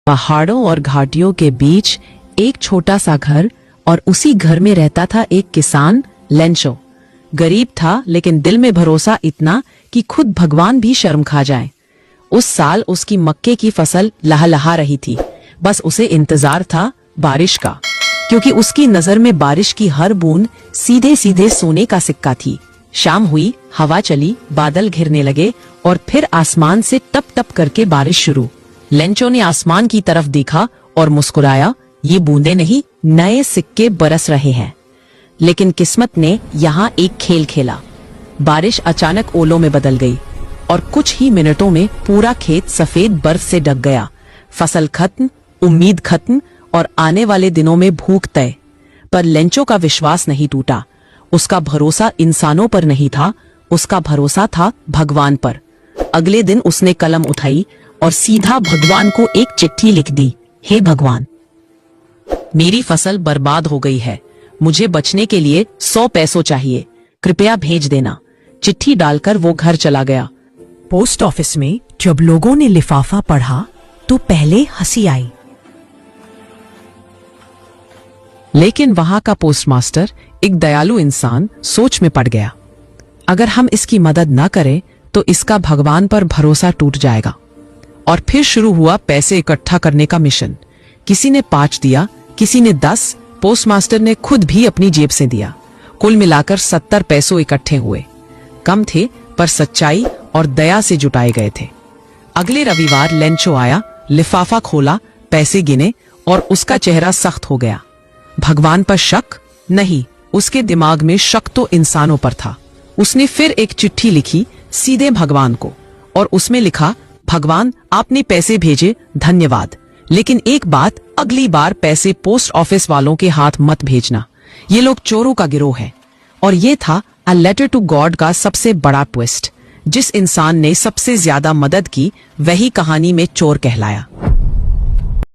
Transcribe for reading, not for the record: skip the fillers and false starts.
पहाड़ों और घाटियों के बीच एक छोटा सा घर, और उसी घर में रहता था एक किसान लेंचो। गरीब था लेकिन दिल में भरोसा इतना कि खुद भगवान भी शर्म खा जाए। उस साल उसकी मक्के की फसल लहलहा रही थी। बस उसे इंतजार था बारिश का, क्योंकि उसकी नजर में बारिश की हर बूंद सीधे सीधे सोने का सिक्का थी। शाम हुई, हवा चली, बादल घिरने लगे और फिर आसमान से टप टप करके बारिश शुरू। लेंचो ने आसमान की तरफ देखा और मुस्कुराया। ये बूंदे नहीं, नए सिक्के बरस रहे हैं। लेकिन किस्मत ने यहाँ एक खेल खेला। बारिश अचानक ओलों में बदल गई और कुछ ही मिनटों में पूरा खेत सफेद बर्फ से ढक गया। फसल खत्म, उम्मीद खत्म और आने वाले दिनों में भूख तय। पर लेंचो का विश्वास नहीं टूटा। उसका भरोसा इंसानों पर नहीं था, उसका भरोसा था भगवान पर। अगले दिन उसने कलम उठाई और सीधा भगवान को एक चिट्ठी लिख दी। हे भगवान, मेरी फसल बर्बाद हो गई है, मुझे बचने के लिए 100 पैसों चाहिए, कृपया भेज देना। चिट्ठी डालकर वो घर चला गया। पोस्ट ऑफिस में जब लोगों ने लिफाफा पढ़ा तो पहले हंसी आई, लेकिन वहां का पोस्टमास्टर, एक दयालु इंसान, सोच में पड़ गया। अगर हम इसकी मदद न करें तो इसका भगवान पर भरोसा टूट जाएगा। और फिर शुरू हुआ पैसे इकट्ठा करने का मिशन। किसी ने 5 दिया, किसी ने 10, पोस्टमास्टर ने खुद भी अपनी जेब से दिया। कुल मिलाकर 70 पैसों इकट्ठे हुए। कम थे पर सच्चाई और दया से जुटाए गए थे। अगले रविवार लेंचो आया, लिफाफा खोला, पैसे गिने और उसका चेहरा सख्त हो गया। भगवान पर शक नहीं, उसके दिमाग में शक तो इंसानों पर था। उसने फिर एक चिट्ठी लिखी सीधे भगवान को, और उसमें लिखा, भगवान, आपने पैसे भेजे, धन्यवाद, लेकिन एक बात, अगली बार पैसे पोस्ट ऑफिस वालों के हाथ मत भेजना, ये लोग चोरों का गिरोह है। और ये था अ लेटर टू गॉड का सबसे बड़ा ट्विस्ट। जिस इंसान ने सबसे ज्यादा मदद की वही कहानी में चोर कहलाया।